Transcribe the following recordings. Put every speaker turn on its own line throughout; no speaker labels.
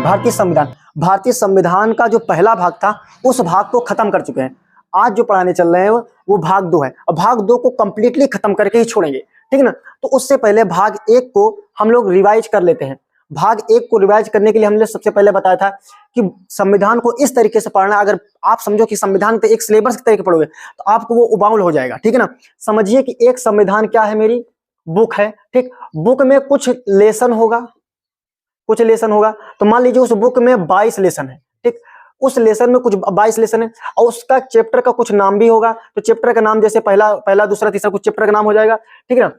भारतीय संविधान। भारतीय संविधान का जो पहला भाग था उस भाग को खत्म कर चुके हैं। आज जो पढ़ाने चल रहे हैं वो भाग 2 है और भाग 2 को कंप्लीटली खत्म करके ही छोड़ेंगे, ठीक है ना। तो उससे पहले भाग 1 को हम लोग रिवाइज कर लेते हैं। भाग 1 को रिवाइज करने के लिए हमने सबसे पहले बताया था कि संविधान को इस तरीके से पढ़ना, अगर आप समझो कि संविधान को एक सिलेबस के तरीके पढ़ोगे तो आपको वो उबाउल हो जाएगा, ठीक है ना। समझिए कि एक संविधान क्या है, मेरी बुक है, ठीक। बुक में कुछ लेसन होगा, तो मान लीजिए उस बुक में 22 लेसन है, ठीक। उस लेसन में कुछ 22 लेसन है और उसका चैप्टर का कुछ नाम भी होगा, तो चैप्टर का नाम जैसे पहला दूसरा तीसरा कुछ चैप्टर का नाम हो जाएगा, ठीक है ना।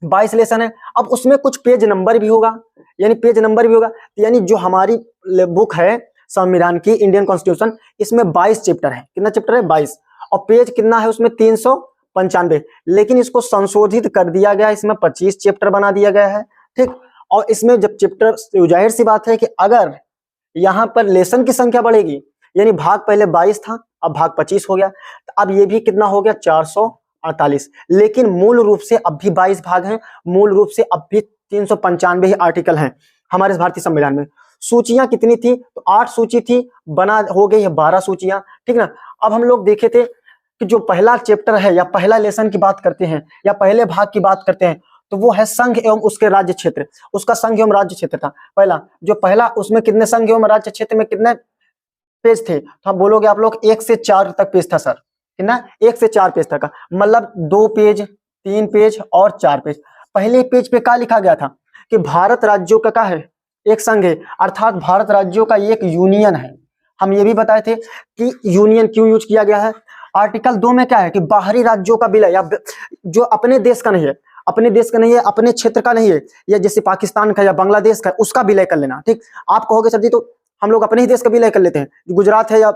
22 लेसन है। अब उसमें कुछ पेज नंबर भी होगा, यानी जो हमारी बुक है संविधान की, इंडियन कॉन्स्टिट्यूशन, इसमें 22 चैप्टर है। कितना चैप्टर है? 22। और पेज कितना है उसमें? 395। लेकिन इसको संशोधित कर दिया गया, इसमें 25 चैप्टर बना दिया गया है, ठीक। और इसमें जब चैप्टर, जाहिर सी बात है कि अगर यहां पर लेसन की संख्या बढ़ेगी, यानी भाग पहले 22 था अब भाग 25 हो गया, तो अब ये भी कितना हो गया? 448। लेकिन मूल रूप से अब भी 22 भाग हैं, मूल रूप से अब भी 395 ही आर्टिकल हैं हमारे भारतीय संविधान में। सूचियां कितनी थी? तो 8 सूची थी, बना हो गई है 12 सूचियां, ठीक ना। अब हम लोग देखे थे कि जो पहला चैप्टर है या पहला लेसन की बात करते हैं या पहले भाग की बात करते हैं तो वो है संघ एवं उसके राज्य क्षेत्र। उसका संघ एवं राज्य क्षेत्र था पहला, उसमें कितने संघ एवं राज्य क्षेत्र में कितने पेज थे? तो आप बोलोगे आप लोग 1 से 4 तक पेज था सर, कितना? 1 से 4 पेज तक का, मतलब 2 पेज, 3 पेज और 4 पेज। पहले पेज पे क्या लिखा गया था कि भारत राज्यों का क्या है? एक संघ है, अर्थात भारत राज्यों का एक यूनियन है। हम ये भी बताए थे कि यूनियन क्यों यूज किया गया है। आर्टिकल 2 में क्या है कि बाहरी राज्यों का विलय, या जो अपने देश का नहीं है, अपने क्षेत्र का नहीं है, या जैसे पाकिस्तान का या बांग्लादेश का, उसका विलय कर लेना, ठीक। आप कहोगे सर जी तो हम लोग अपने ही देश का विलय कर लेते हैं, गुजरात है या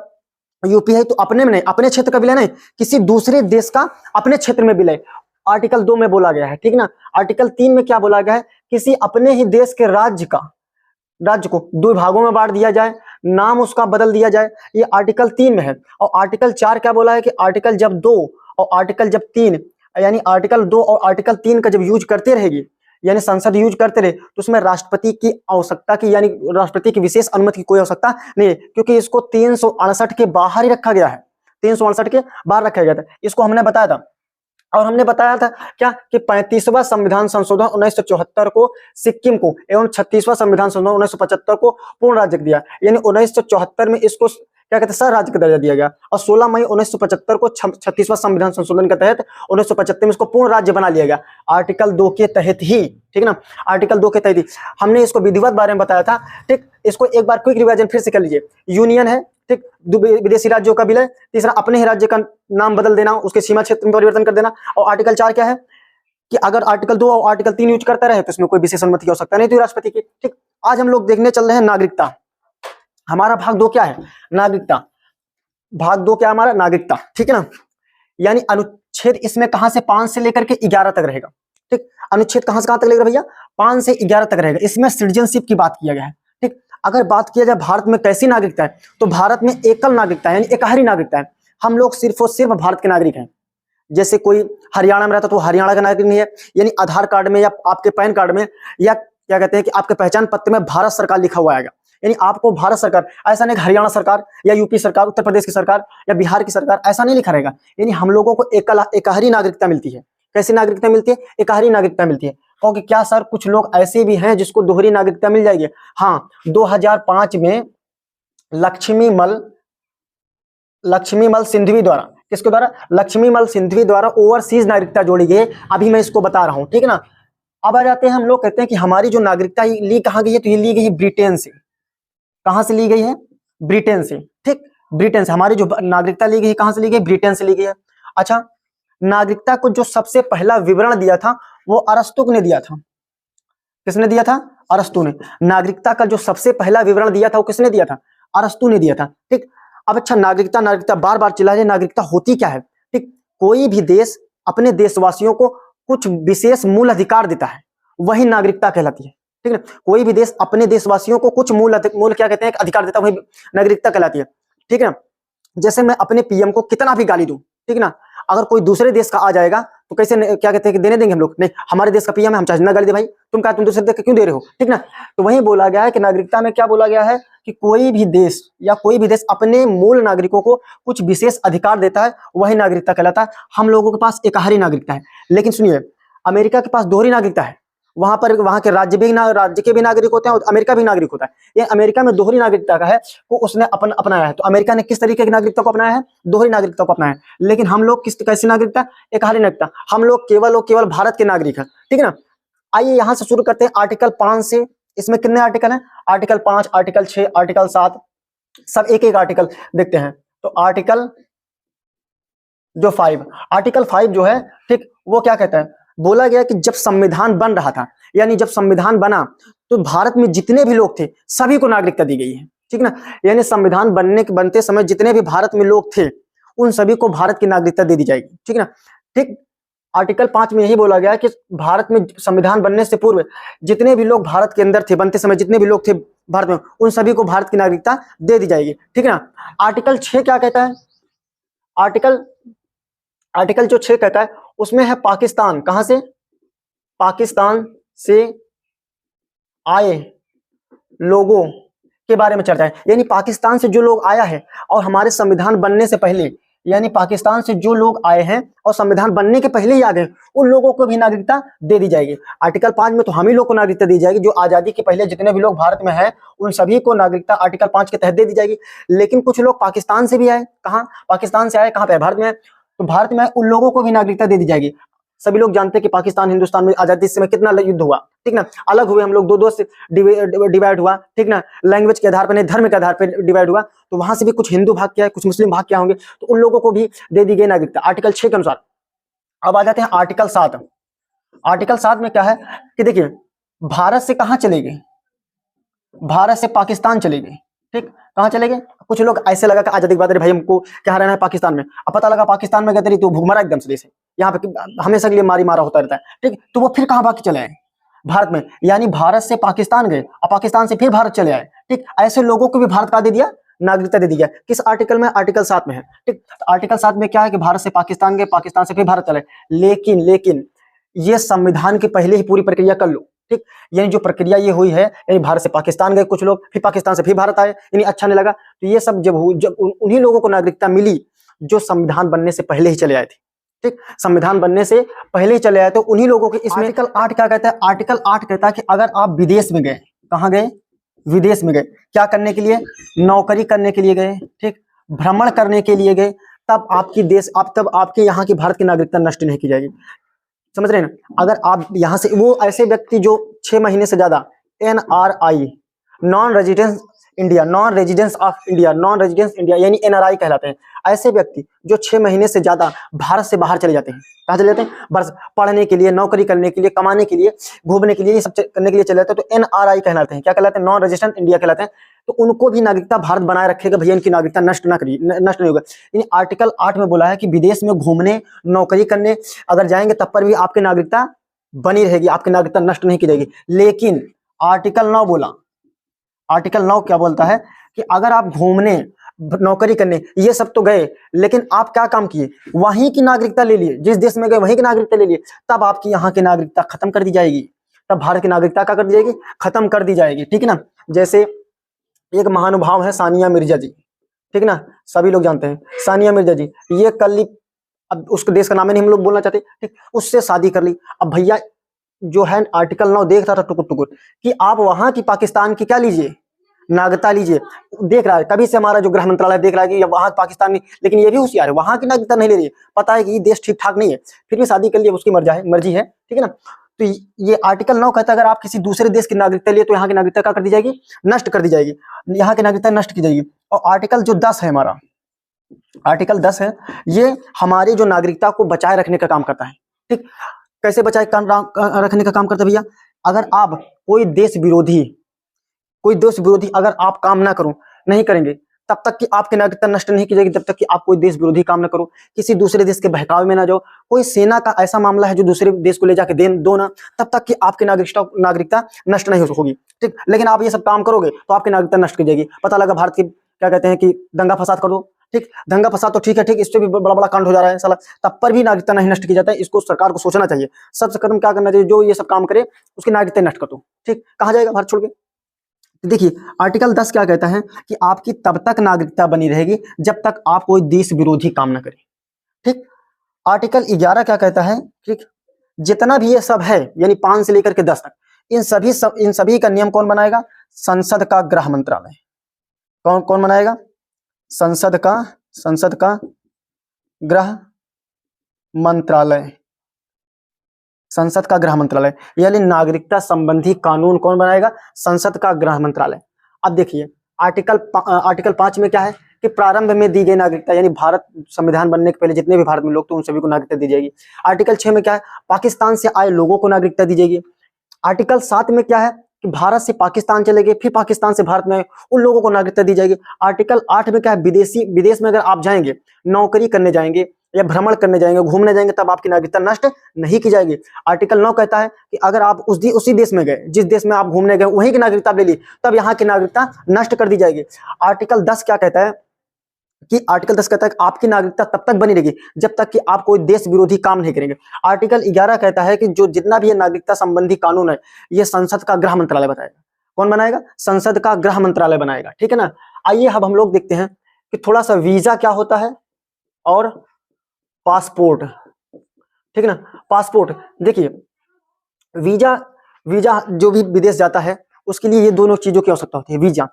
यूपी है तो अपने में नहीं, अपने क्षेत्र का विलय नहीं, किसी दूसरे देश का अपने क्षेत्र में विलय आर्टिकल 2 में बोला गया है, ठीक ना। आर्टिकल 3 में क्या बोला गया है? किसी अपने ही देश के राज्य को 2 भागों में बांट दिया जाए, नाम उसका बदल दिया जाए, ये आर्टिकल 3 में है। और आर्टिकल 4 क्या बोला है कि आर्टिकल जब 2 और आर्टिकल जब 3, यानी आर्टिकल 2 और आर्टिकल 3 का जब यूज करते रहेगी, यानी संसद यूज करते रहे, तो उसमें राष्ट्रपति की आवश्यकता की, यानी राष्ट्रपति की विशेष अनुमति की कोई आवश्यकता नहीं है, क्योंकि इसको 368 के बाहर ही रखा गया है, 368 के बाहर रखा गया था। इसको हमने बताया था, और हमने बताया था क्या कि 35वां संविधान संशोधन 1974 को सिक्किम को एवं 36वां संविधान संशोधन 1975 को पूर्ण राज्य दिया, यानी 1974 में इसको क्या कहते हैं? सह राज्य का दर्जा दिया गया, और 16 मई 1975 को 36वां संविधान संशोधन के तहत 1975 में इसको पूर्ण राज्य बना लिया गया, आर्टिकल 2 के तहत ही, ठीक ना। आर्टिकल 2 के तहत ही हमने इसको विधिवत बारे में बताया था, ठीक। इसको एक बार क्विक रिवीजन फिर से कर लीजिए। यूनियन है, ठीक, विदेशी राज्यों का विलय, तीसरा अपने ही राज्य का नाम बदल देना, उसके सीमा क्षेत्र में परिवर्तन कर देना, और आर्टिकल 4 क्या है कि अगर आर्टिकल 2 और आर्टिकल 3 यूज करता रहे तो इसमें कोई विशेष अनुमति की आवश्यकता नहीं थी राष्ट्रपति की, ठीक। आज हम लोग देखने चल रहे हैं नागरिकता। हमारा भाग 2 क्या है? नागरिकता। भाग 2 क्या हमारा? नागरिकता, ठीक है ना। यानी अनुच्छेद इसमें कहां से 5 से लेकर के 11 तक रहेगा, ठीक। अनुच्छेद कहां से कहां तक लेगा भैया? 5 से 11 तक रहेगा। इसमें सिटीजनशिप की बात किया गया है, ठीक। अगर बात किया जाए भारत में कैसी नागरिकता है, तो भारत में एकल नागरिकता है, यानी एकहरी नागरिकता है। हम लोग सिर्फ और सिर्फ भारत के नागरिक हैं। जैसे कोई हरियाणा में रहता तो हरियाणा का नागरिक नहीं है, यानी आधार कार्ड में या आपके पैन कार्ड में या क्या कहते हैं कि आपके पहचान पत्र में भारत सरकार लिखा हुआ आएगा, यानी आपको भारत सरकार, ऐसा नहीं हरियाणा सरकार या यूपी सरकार, उत्तर प्रदेश की सरकार या बिहार की सरकार, ऐसा नहीं लिखा रहेगा। यानी हम लोगों को एकहरी नागरिकता मिलती है। कैसी नागरिकता मिलती है? एकहरी नागरिकता मिलती है। क्योंकि क्या सर कुछ लोग ऐसे भी हैं जिसको दोहरी नागरिकता मिल जाएगी? हाँ, 2005 में लक्ष्मीमल सिंधवी द्वारा, किसके द्वारा? लक्ष्मीमल सिंधवी द्वारा ओवरसीज नागरिकता जोड़ी गई। अभी मैं इसको बता रहा हूं, ठीक है ना। अब आ जाते हैं, हम लोग कहते हैं कि हमारी जो नागरिकता ली कहां गई है, तो ये ली गई है ब्रिटेन से। कहां से ली गई है? ब्रिटेन से, ठीक। ब्रिटेन से हमारी जो नागरिकता ली गई है, कहां से ली गई? ब्रिटेन से ली गई है। अच्छा, नागरिकता को जो सबसे पहला विवरण दिया था वो अरस्तु ने दिया था। किसने दिया था? अरस्तु ने। नागरिकता का जो सबसे पहला विवरण दिया था वो किसने दिया था? अरस्तु ने दिया था, ठीक। अब अच्छा, नागरिकता बार बार चिल्ला रहे, नागरिकता होती क्या है, ठीक। कोई भी देश अपने देशवासियों को कुछ विशेष मूल अधिकार देता है, वही नागरिकता कहलाती है, ठीक है। कोई भी देश अपने देशवासियों को कुछ मूल क्या कहते हैं, अधिकार देता है, वही नागरिकता कहलाती है, ठीक है ना। जैसे मैं अपने पीएम को कितना भी गाली दूं, ठीक है ना, अगर कोई दूसरे देश का आ जाएगा तो कैसे क्या कहते हैं कि देने देंगे हम लोग? नहीं, हमारे देश का पीएम है, हम चाहे ना गाली दे भाई, तुम कहा तुम दूसरे देश को क्यों दे रहे हो, ठीक ना। तो वही बोला गया है कि नागरिकता में क्या बोला गया है कि कोई भी देश या कोई भी देश अपने मूल नागरिकों को कुछ विशेष अधिकार देता है, वही नागरिकता कहलाता है। हम लोगों के पास एकहारी नागरिकता है, लेकिन सुनिए अमेरिका के पास दोहरी नागरिकता है। वहां पर वहां के राज्य के भी नागरिक होते हैं और अमेरिका भी नागरिक होता है। ये अमेरिका में दोहरी नागरिकता का है, वो उसने अपनाया है। तो अमेरिका ने किस तरीके की नागरिकता को अपनाया है? दोहरी नागरिकता को अपनाया है। लेकिन हम लोग कैसी नागरिकता? एकहारी नागरिकता। हम लोग केवल भारत के नागरिक है, ठीक है ना। आइए यहां से शुरू करते हैं आर्टिकल 5 से। इसमें कितने आर्टिकल हैं? आर्टिकल 5, आर्टिकल 6, आर्टिकल 7, सब एक एक आर्टिकल देखते हैं। तो आर्टिकल जो 5, आर्टिकल 5 जो है, ठीक, वो क्या कहता है? बोला गया कि जब संविधान बन रहा था, यानी जब संविधान बना तो भारत में जितने भी लोग थे सभी को नागरिकता दी गई है, ठीक ना। यानी संविधान बनते समय जितने भी भारत में लोग थे उन सभी को भारत की नागरिकता दे दी जाएगी, ठीक ना। ठीक, आर्टिकल 5 में यही बोला गया कि भारत में संविधान बनने से पूर्व जितने भी लोग भारत के अंदर थे, बनते समय जितने भी लोग थे भारत में, उन सभी को भारत की नागरिकता दे दी जाएगी, ठीक है ना। आर्टिकल 6 क्या कहता है? आर्टिकल जो 6 कहता है उसमें है पाकिस्तान, कहां से? पाकिस्तान से आए लोगों के बारे में चर्चा है। यानी पाकिस्तान से जो लोग आया है और हमारे संविधान बनने से पहले, यानी पाकिस्तान से जो लोग आए हैं और संविधान बनने के पहले ही आ गए, उन लोगों को भी नागरिकता दे दी जाएगी। आर्टिकल 5 में तो हम ही लोग को नागरिकता दी जाएगी, जो आजादी के पहले जितने भी लोग भारत में हैं उन सभी को नागरिकता आर्टिकल 5 के तहत दे दी जाएगी। लेकिन कुछ लोग पाकिस्तान से भी आए, कहाँ? पाकिस्तान से आए, कहाँ पे? भारत में। तो भारत में उन लोगों को भी नागरिकता दे दी जाएगी। सभी लोग जानते हैं कि पाकिस्तान हिंदुस्तान में आजादी से कितना युद्ध हुआ, ठीक ना। अलग हुए हम लोग, दो से डिवाइड हुआ, ठीक ना। लैंग्वेज के आधार पर नहीं, धर्म के आधार पर डिवाइड हुआ। तो वहां से भी कुछ हिंदू भाग क्या है, कुछ मुस्लिम भाग क्या होंगे, तो उन लोगों को भी दे दी गई नागरिकता आर्टिकल 6 के अनुसार। अब आ जाते हैं आर्टिकल 7। आर्टिकल 7 में क्या है कि देखिए, भारत से कहां चले गए? भारत से पाकिस्तान चले गए, ठीक। कहां चले गए? कुछ लोग ऐसे लगा कि आजादी के बाद भाई हमको क्या रहना है पाकिस्तान में। अब पता लगा पाकिस्तान में गए तो भूखमरा एकदम से देश है, यहाँ पे हमेशा के लिए मारा होता रहता है, ठीक। तो वो फिर कहां भाग चले आए? भारत में। यानी भारत से पाकिस्तान गए और पाकिस्तान से फिर भारत चले आए, ठीक। ऐसे लोगों को भी भारत का दे दिया, नागरिकता दे दी गया। किस आर्टिकल में? आर्टिकल 7 में है, ठीक। आर्टिकल 7 में क्या है कि भारत से पाकिस्तान गए, पाकिस्तान से फिर भारत चले। लेकिन ये संविधान की पहले ही पूरी प्रक्रिया कर लो, ठीक। यानी जो प्रक्रिया ये हुई है, यानी भारत से पाकिस्तान गए कुछ लोग, फिर पाकिस्तान से फिर भारत आए, यानी अच्छा नहीं लगा, तो ये सब जब उन्हीं लोगों को नागरिकता मिली जो संविधान बनने से पहले ही चले आए थे, ठीक। संविधान बनने से पहले ही चले आए तो उन्हीं लोगों के। इसमें आर्टिकल 8 क्या कहता है? आर्टिकल 8 कहता है कि अगर आप विदेश में गए, कहां गए? विदेश में गए, क्या करने के लिए? नौकरी करने के लिए गए, ठीक, भ्रमण करने के लिए गए, तब आपके यहाँ की भारत की नागरिकता नष्ट नहीं की जाएगी। समझ रहे हैं ना। अगर आप यहां से, वो ऐसे व्यक्ति जो 6 महीने से ज्यादा NRI, non residence of India यानी NRI कहलाते हैं। ऐसे व्यक्ति जो 6 महीने से ज्यादा भारत से बाहर चले जाते हैं, कहाँ चले जाते हैं? बस पढ़ने के लिए, नौकरी करने के लिए, कमाने के लिए, घूमने के लिए, ये सब करने के लिए चले जाते हैं, तो NRI कहलाते हैं। क्या कहलाते हैं? नॉन रेजिडेंट इंडिया कहलाते हैं। तो उनको भी नागरिकता भारत बनाए रखेगा, भैया इनकी नागरिकता नष्ट नहीं होगा। यानी आर्टिकल 8 में बोला है कि विदेश में घूमने, नौकरी करने अगर जाएंगे तब पर भी आपकी नागरिकता बनी रहेगी, आपकी नागरिकता नष्ट नहीं की जाएगी। लेकिन आर्टिकल 9 बोला, आर्टिकल 9 क्या बोलता है कि अगर आप घूमने, नौकरी करने, ये सब तो गए, लेकिन आप क्या काम किए? वहीं की नागरिकता ले लिए, जिस देश में गए वहीं की नागरिकता ले लिए, तब आपकी यहाँ की नागरिकता खत्म कर दी जाएगी। तब भारत की नागरिकता क्या कर दी जाएगी? खत्म कर दी जाएगी, ठीक है ना। जैसे एक महानुभाव है सानिया मिर्जा जी, ठीक ना, सभी लोग जानते हैं सानिया मिर्जा जी। ये कल, अब उसके देश का नाम ही नहीं हम लोग बोलना चाहते, ठीक, उससे शादी कर ली। अब भैया जो है आर्टिकल 9 देख रहा था टुकुर टुकुर कि आप वहां की पाकिस्तान की क्या लीजिए? नागरिकता लीजिए। देख रहा है, तभी से हमारा जो गृह मंत्रालय देख रहा है कि वहां पाकिस्तान में, लेकिन ये भी होशियार है, वहां की नागरिकता नहीं ले रही है। पता है कि ये देश ठीक ठाक नहीं है, फिर भी शादी कर लिए, उसकी मर्जी है, ठीक है ना। तो ये आर्टिकल 9 कहता है अगर आप किसी दूसरे देश की नागरिकता लिए तो यहाँ की नागरिकता क्या कर दी जाएगी? नष्ट कर दी जाएगी, यहाँ की नागरिकता नष्ट की जाएगी। और आर्टिकल जो 10 है हमारा, आर्टिकल 10 है, ये हमारी जो नागरिकता को बचाए रखने का काम करता है, ठीक। कैसे बचाए रखने का काम करता है भैया? अगर आप कोई देश विरोधी अगर आप काम ना करो, नहीं करेंगे, तब तक कि आपकी नागरिकता नष्ट नहीं की जाएगी, जब तक कि आप कोई देश विरोधी काम ना करो, किसी दूसरे देश के बहकावे में ना जाओ, कोई सेना का ऐसा मामला है जो दूसरे देश को ले जाके दो ना, तब तक कि आपकी नागरिकता नष्ट नहीं होगी, ठीक। लेकिन आप ये सब काम करोगे तो आपकी नागरिकता नष्ट की जाएगी। पता लगा भारत की क्या कहते हैं कि दंगा फसाद कर दो, ठीक, दंगा फसाद तो ठीक है, ठीक, इससे भी बड़ा बड़ा कांड हो जा रहा है साला, तब पर भी नागरिकता नहीं नष्ट की जाता है। इसको सरकार को सोचना चाहिए, सबसे कदम क्या करना चाहिए, जो ये सब काम करे उसकी नागरिकता नष्ट कर दो। ठीक, कहाँ जाएगा भारत छोड़ के। देखिए आर्टिकल 10 क्या कहता है कि आपकी तब तक नागरिकता बनी रहेगी जब तक आप कोई देश विरोधी काम ना करें। ठीक, आर्टिकल 11 क्या कहता है, ठीक, जितना भी ये सब है यानी 5 से लेकर के 10 तक, इन सभी का नियम कौन बनाएगा, संसद का गृह मंत्रालय। कौन कौन बनाएगा, संसद का गृह मंत्रालय, संसद का गृह मंत्रालय। यानी नागरिकता संबंधी कानून कौन बनाएगा, संसद का गृह मंत्रालय। अब देखिए आर्टिकल 5 में क्या है कि प्रारंभ में दी गई नागरिकता, यानी भारत संविधान बनने के पहले जितने भी भारत में लोग थे उन सभी को नागरिकता दी जाएगी। आर्टिकल 6 में क्या है, पाकिस्तान से आए लोगों को नागरिकता दी जाएगी। आर्टिकल 7 में क्या है कि भारत से पाकिस्तान चले गए फिर पाकिस्तान से भारत में आए उन लोगों को नागरिकता दी जाएगी। आर्टिकल 8 में क्या है, विदेश में अगर आप जाएंगे, नौकरी करने जाएंगे या भ्रमण करने जाएंगे, घूमने जाएंगे, तब आपकी नागरिकता नष्ट नहीं की जाएगी। आर्टिकल 9 कहता है कि अगर आप उसी देश में गए जिस देश में आप घूमने गए वहीं की नागरिकता ले ली, तब यहाँ की नागरिकता नष्ट कर दी जाएगी। आर्टिकल 10 क्या कहता है कि आपकी नागरिकता तब तक बनी रहेगी जब तक कि आप कोई देश विरोधी काम नहीं करेंगे। आर्टिकल 11 कहता है कि जो जितना भी ये नागरिकता संबंधी कानून है ये संसद का गृह मंत्रालय बताएगा। कौन बनाएगा, संसद का गृह मंत्रालय बनाएगा। ठीक है ना। आइए अब हम लोग देखते हैं कि थोड़ा सा वीजा क्या होता है और पासपोर्ट। ठीक है ना, पासपोर्ट। देखिए वीजा जो भी विदेश जाता है उसके लिए ये दोनों चीजों की आवश्यकता होती है। वीजा,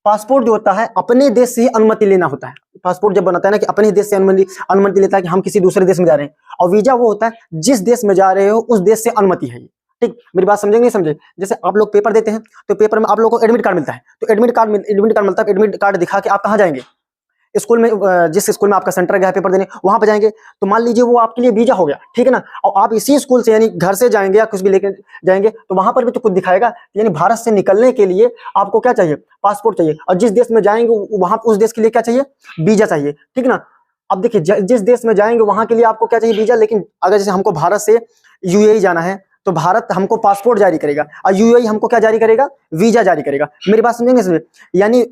पासपोर्ट जो होता है अपने देश से ही अनुमति लेना होता है। पासपोर्ट जब बनाता है ना कि अपने देश से अनुमति लेता है कि हम किसी दूसरे देश में जा रहे हैं, और वीजा वो होता है जिस देश में जा रहे हो उस देश से अनुमति है। ठीक, मेरी बात समझेंगे नहीं समझे। जैसे आप लोग पेपर देते हैं तो पेपर में आप लोग को एडमिट कार्ड मिलता है, तो एडमिट कार्ड मिलता है, एडमिट कार्ड दिखा के आप कहाँ जाएंगे, स्कूल में, जिस स्कूल में आपका सेंटर गया पेपर देने वहां पे जाएंगे, तो मान लीजिए वो आपके लिए वीजा हो गया। ठीक है ना, और आप इसी स्कूल से यानी घर से जाएंगे या कुछ भी लेकर जाएंगे तो वहां पर भी तो कुछ दिखाएगा, यानी भारत से निकलने के लिए आपको क्या चाहिए, पासपोर्ट चाहिए। और जिस देश में जाएंगे वहां उस देश के लिए क्या चाहिए, वीजा चाहिए। ठीक ना। अब देखिए जिस देश में जाएंगे वहां के लिए आपको क्या चाहिए, वीजा। लेकिन अगर जैसे हमको भारत से यूएई जाना है तो भारत हमको पासपोर्ट जारी करेगा और यूएई हमको क्या जारी करेगा, वीजा जारी करेगा। मेरी बात समझेंगे इसमें, यानी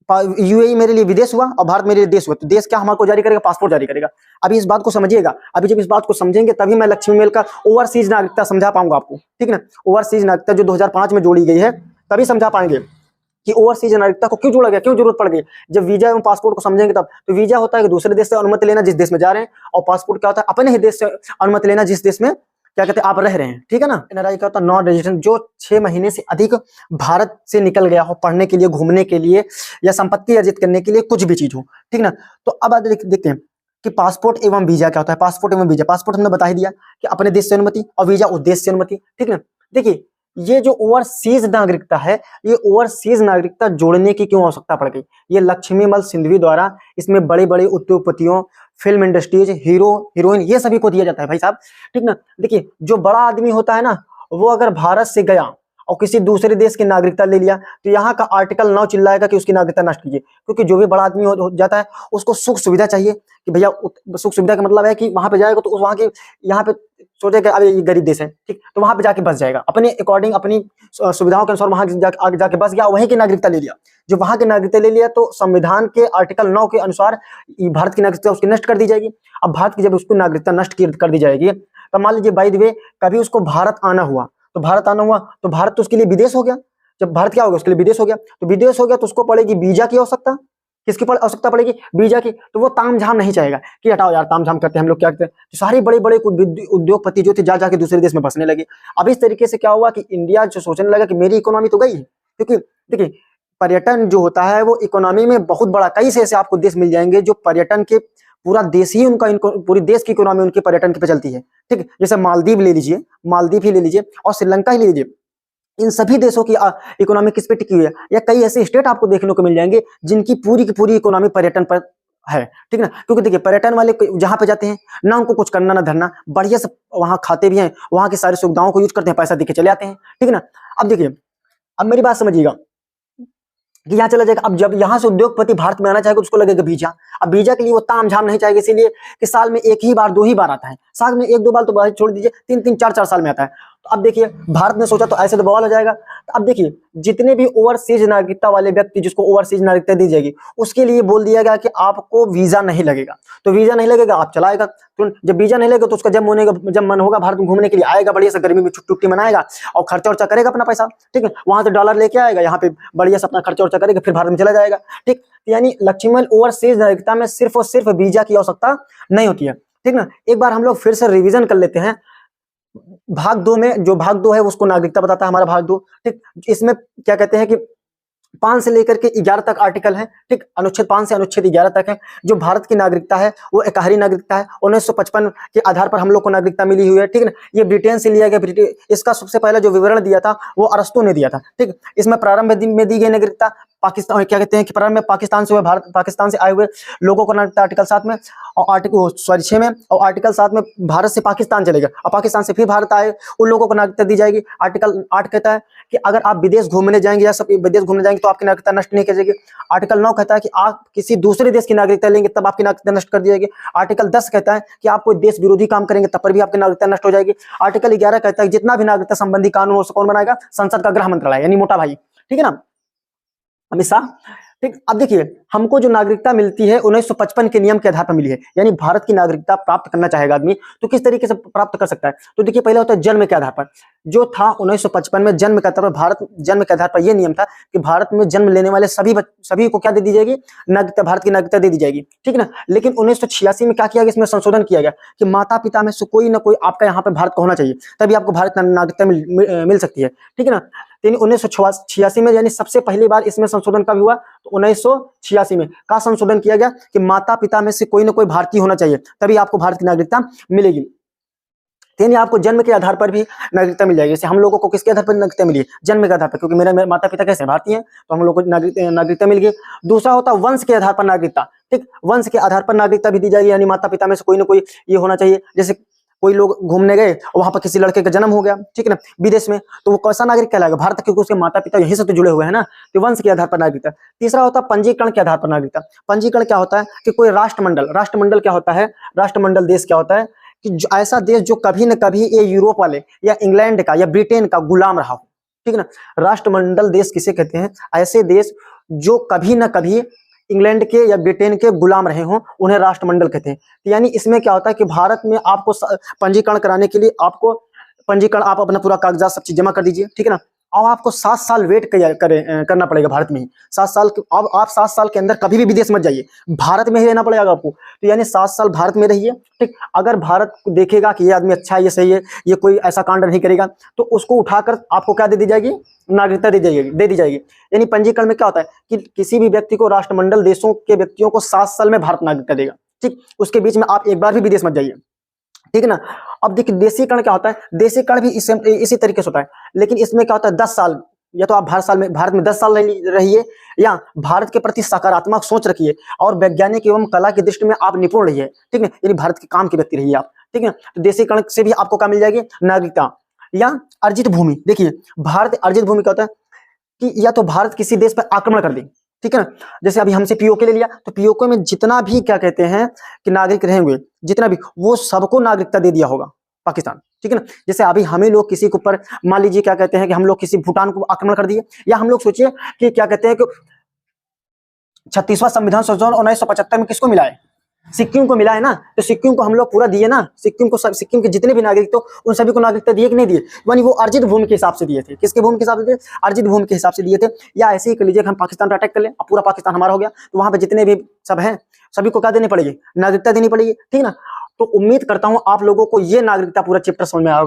यूएई मेरे लिए विदेश हुआ और भारत मेरे लिए देश हुआ, तो देश क्या हमारे जारी करेगा, पासपोर्ट जारी करेगा। अभी इस बात को समझिएगा, अभी जब इस बात को समझेंगे तभी मैं लक्ष्मी मेल का ओवरसीज नागरिकता समझा पाऊंगा आपको। ठीक ना, ओवरसीज नागरिकता जो 2005 में जोड़ी गई है तभी समझा पाएंगे कि ओवरसीज नागरिकता को क्यों जोड़ा गया, क्यों जरूरत पड़ गई। जब वीजा एवं पासपोर्ट को समझेंगे तब। तो वीजा होता है कि दूसरे देश से अनुमति लेना जिस देश में जा रहे हैं, और पासपोर्ट क्या होता है अपने ही देश से अनुमति लेना जिस देश में क्या कहते हैं आप रह रहे हैं। ठीक है ना। एनआरआई का होता है नॉन रेजिडेंट, जो 6 महीने से अधिक भारत से निकल गया हो पढ़ने के लिए, घूमने के लिए या संपत्ति अर्जित करने के लिए, कुछ भी चीज हो। ठीक ना। तो अब देखते हैं कि पासपोर्ट एवं वीजा क्या होता है। पासपोर्ट एवं वीजा, पासपोर्ट हमने बता ही दिया कि अपने देश से अनुमति, और वीजा उस देश से अनुमति। ठीक ना। देखिए ये जो ओवरसीज नागरिकता है, ये ओवरसीज नागरिकता जोड़ने की क्यों आवश्यकता पड़ गई, ये लक्ष्मीमल सिंधवी द्वारा इसमें बड़े बड़े उद्योगपतियों, फिल्म इंडस्ट्रीज, हीरो हीरोइन, ये सभी को दिया जाता है भाई साहब। ठीक ना। देखिए जो बड़ा आदमी होता है ना, वो अगर भारत से गया और किसी दूसरे देश की नागरिकता ले लिया तो यहाँ का आर्टिकल 9 चिल्लाएगा कि उसकी नागरिकता नष्ट कीजिए, क्योंकि जो भी बड़ा आदमी हो जाता है उसको सुख सुविधा चाहिए कि भैया, सुख सुविधा का मतलब है कि वहां पे जाएगा तो वहां के, यहाँ पे सोचेगा अरे ये गरीब देश है, ठीक, तो वहां पे जाके बस जाएगा अपने अकॉर्डिंग, अपनी सुविधाओं के अनुसार वहां आगे जाके बस गया, वहीं की नागरिकता ले लिया। जो वहां की नागरिकता ले लिया तो संविधान के आर्टिकल 9 के अनुसार भारत की नागरिकता उसकी नष्ट कर दी जाएगी। अब भारत की जब उसको नागरिकता नष्ट कर दी जाएगी तो मान लीजिए बाय द वे कभी उसको भारत आना हुआ तो भारत तो उसके लिए विदेश हो गया। जब भारत क्या हो गया, उसके लिए विदेश हो गया, तो विदेश हो गया तो उसको पड़ेगी वीजा की आवश्यकता। किसकी आवश्यकता पड़ेगी, वीजा की। तो वो तामझाम नहीं चाहेगा कि हटाओ यार तामझाम करते हैं हम लोग, क्या करते हैं। तो सारे बड़े बड़े उद्योगपति जो थे जाके दूसरे देश में बसने लगे। अब इस तरीके से क्या हुआ कि इंडिया जो सोचने लगा कि मेरी इकोनॉमी तो गई है, क्योंकि देखिए पर्यटन जो होता है वो इकोनॉमी में बहुत बड़ा, कई से ऐसे आपको देश मिल जाएंगे जो पर्यटन के पूरा देश ही उनका, पूरी देश की इकोनॉमी उनके पर्यटन पे चलती है। ठीक, जैसे मालदीव ले लीजिए, मालदीव ही ले लीजिए और श्रीलंका ही ले लीजिए। इन सभी देशों की इकोनॉमी किस पे टिकी हुई है, या कई ऐसे स्टेट आपको देखने को मिल जाएंगे जिनकी पूरी की पूरी इकोनॉमी पर्यटन पर है। ठीक ना, क्योंकि देखिए पर्यटन वाले जहां पे जाते हैं ना उनको कुछ करना ना धरना, बढ़िया से वहां खाते भी हैं, वहां की सारी सुविधाओं को यूज करते हैं, पैसा देके चले आते हैं। ठीक है ना। अब देखिए, अब मेरी बात समझिएगा कि यहाँ चला जाएगा। अब जब यहाँ से उद्योगपति भारत में आना चाहेगा तो उसको लगेगा वीजा। अब वीजा के लिए वो तामझाम नहीं चाहेगा, इसीलिए कि साल में एक ही बार 2 ही बार आता है, साल में 1-2 बार तो छोड़ दीजिए, 3-3, 4-4 साल में आता है। तो अब देखिए भारत ने सोचा तो ऐसे तो बवाल हो जाएगा। तो अब देखिए जितने भी ओवरसीज नागरिकता वाले व्यक्ति जिसको ओवरसीज नागरिकता दी जाएगी उसके लिए बोल दिया गया कि आपको वीजा नहीं लगेगा। तो वीजा नहीं लगेगा आप चलाएगा, तो जब वीजा नहीं लगेगा तो उसका जब मन होगा भारत में घूमने के लिए आएगा, बढ़िया से गर्मी में छुट्टी मनाएगा और खर्चा वर्चा करेगा अपना पैसा, ठीक है, वहां से डॉलर लेके आएगा, यहाँ पे बढ़िया से अपना खर्चा वर्चा करेगा, फिर भारत में चला जाएगा, ठीक। यानी लक्ष्मण ओवरसीज नागरिकता में सिर्फ और सिर्फ वीजा की आवश्यकता नहीं होती है, ठीक ना। एक बार हम लोग फिर से रिवीजन कर लेते हैं भाग 2 में, जो भाग 2 है उसको नागरिकता बताता है हमारा भाग 2, ठीक। इसमें क्या कहते हैं कि 5 से लेकर के 11 तक आर्टिकल है, ठीक। अनुच्छेद 5 से अनुच्छेद 11 तक है। जो भारत की नागरिकता है वो एकहारी नागरिकता है, 1955 के आधार पर हम लोग को नागरिकता मिली हुई है, ठीक है। ये ब्रिटेन से लिया गया, इसका सबसे पहला जो विवरण दिया था वो अरस्तु ने दिया था, ठीक। इसमें प्रारंभ में दी गई नागरिकता पाकिस्तान, क्या कहते हैं कि प्रारंभ में पाकिस्तान से हुए, भारत पाकिस्तान से आए हुए लोगों को नागरिकता आर्टिकल 7 में और आर्टिकल 6 में, और आर्टिकल 7 में भारत से पाकिस्तान चलेगा और पाकिस्तान से फिर भारत आए उन लोगों को नागरिकता दी जाएगी। आर्टिकल 8 कहता है कि अगर आप विदेश घूमने जाएंगे या सब विदेश घूमने जाएंगे तो आपकी नागरिकता नष्ट नहीं की जाएगी। आर्टिकल 9 कहता है कि आप किसी दूसरे देश की नागरिकता लेंगे तब आपकी नागरिकता नष्ट कर दी जाएगी। आर्टिकल 10 कहता है कि आप कोई देश विरोधी काम करेंगे तब पर भी आपकी नागरिकता नष्ट हो जाएगी। आर्टिकल 11 कहता है जितना भी नागरिकता संबंधी कानून हो कौन बनाएगा, संसद का गृह मंत्रालय यानी मोटा भाई, ठीक है ना, अमित शाह, ठीक। अब देखिए हमको जो नागरिकता मिलती है 1955 के नियम के आधार पर मिली है, यानी भारत की नागरिकता प्राप्त करना चाहेगा आदमी तो किस तरीके से प्राप्त कर सकता है। तो देखिए पहले होता है जन्म के आधार पर, जो था 1955 में जन्म के आधार पर, भारत जन्म के आधार पर यह नियम था कि भारत में जन्म लेने वाले सभी को क्या दे दी जाएगी, नागरिकता, भारत की नागरिकता दे दी जाएगी, ठीक है ना। लेकिन 1986 में क्या किया गया, इसमें संशोधन किया गया कि माता पिता में से कोई ना कोई आपका यहाँ पे भारत का होना चाहिए तभी आपको भारत की नागरिकता मिल सकती है, ठीक है ना। 1986 में यानी सबसे पहली बार इसमें संशोधन कब हुआ, तो 1986 में का संशोधन किया गया कि माता पिता में से कोई ना कोई भारतीय होना चाहिए तभी आपको भारत की नागरिकता मिलेगी। यानी आपको जन्म के आधार पर भी नागरिकता मिल जाएगी। जैसे हम लोगों को किसके आधार पर नागरिकता मिली है, जन्म के आधार पर, क्योंकि मेरे माता पिता कैसे भारतीय हैं तो हम लोग को नागरिकता मिल गई। दूसरा होता है वंश के आधार पर नागरिकता, ठीक। वंश के आधार पर नागरिकता भी दी जाएगी, यानी माता पिता में से कोई ना कोई ये होना चाहिए। जैसे कोई लोग घूमने गए और वहां पर किसी लड़के का जन्म हो गया, ठीक है ना, विदेश में, तो वो कैसा नागरिक कहलाएगा, भारत, क्योंकि उसके माता पिता यहीं से तो जुड़े हुए हैं ना, तो वंश के आधार पर नागरिकता। तीसरा होता है पंजीकरण के आधार पर नागरिकता। पंजीकरण क्या होता है कि कोई राष्ट्रमंडल क्या होता है, राष्ट्रमंडल देश क्या होता है कि ऐसा देश जो कभी न कभी ये यूरोप वाले या इंग्लैंड का या ब्रिटेन का गुलाम रहा हो, ठीक है ना। राष्ट्रमंडल देश किसे कहते हैं, ऐसे देश जो कभी न कभी इंग्लैंड के या ब्रिटेन के गुलाम रहे हों उन्हें राष्ट्रमंडल कहते हैं। तो यानी इसमें क्या होता है कि भारत में आपको पंजीकरण कराने के लिए आपको पंजीकरण, आप अपना पूरा कागजात सब चीज जमा कर दीजिए, ठीक है ना। और आपको 7 साल वेट करना पड़ेगा भारत में ही, 7 साल। अब आप 7 साल के अंदर कभी भी विदेश मत जाइए, भारत में ही रहना पड़ेगा आपको। तो यानी 7 साल भारत में रहिए, ठीक। अगर भारत देखेगा कि ये आदमी अच्छा है, ये सही है, ये कोई ऐसा कांड नहीं करेगा, तो उसको उठाकर आपको क्या दे दी जाएगी, नागरिकता दे दी जाएगी। यानी पंजीकरण में क्या होता है कि किसी भी व्यक्ति को राष्ट्रमंडल देशों के व्यक्तियों को 7 साल में भारत नागरिकता देगा, ठीक। उसके बीच में आप एक बार भी विदेश मत जाइए, ठीक है ना। अब देखिए देशीकरण क्या होता है, देशीकरण भी इसी तरीके से होता है, लेकिन इसमें क्या होता है 10 साल, या तो आप भारत में 10 साल रहिए या भारत के प्रति सकारात्मक सोच रखिए और वैज्ञानिक एवं कला की दृष्टि में आप निपुण रहिए, ठीक है, यानी भारत के काम के व्यक्ति रहिए आप, ठीक है। तो देशीकरण से भी आपको क्या मिल जाएगी, नागरिकता। या अर्जित भूमि, देखिए भारत अर्जित भूमि क्या होता है कि या तो भारत किसी देश पर आक्रमण कर दे, ठीक है ना। जैसे अभी हमसे पीओके ले लिया, तो पीओके में जितना भी क्या कहते हैं कि नागरिक रहेंगे, जितना भी, वो सबको नागरिकता दे दिया होगा पाकिस्तान, ठीक है ना। जैसे अभी हमें लोग किसी के ऊपर, मान लीजिए क्या कहते हैं कि हम लोग किसी भूटान को आक्रमण कर दिए, या हम लोग सोचिए कि क्या कहते हैं कि 36वां संविधान संशोधन 1975 में किसको मिला है, सिक्किम को मिला है ना। तो सिक्किम को हम लोग पूरा दिए ना, सिक्किम के जितने भी नागरिक थे उन सभी को नागरिकता दिए कि नहीं दिए, यानी वो अर्जित भूमि के हिसाब से दिए थे। किसके भूमि के हिसाब से दिए, अर्जित भूमि के हिसाब से दिए थे। या ऐसे ही कर लीजिए कि हम पाकिस्तान पर अटैक कर लें, अब पूरा पाकिस्तान हमारा हो गया, तो वहां पर जितने भी सब हैं सभी को क्या देनी पड़ेगी, नागरिकता देनी पड़ेगी, ठीक है ना। तो उम्मीद करता हूं आप लोगों को ये नागरिकता पूरा चैप्टर समझ में आएगा।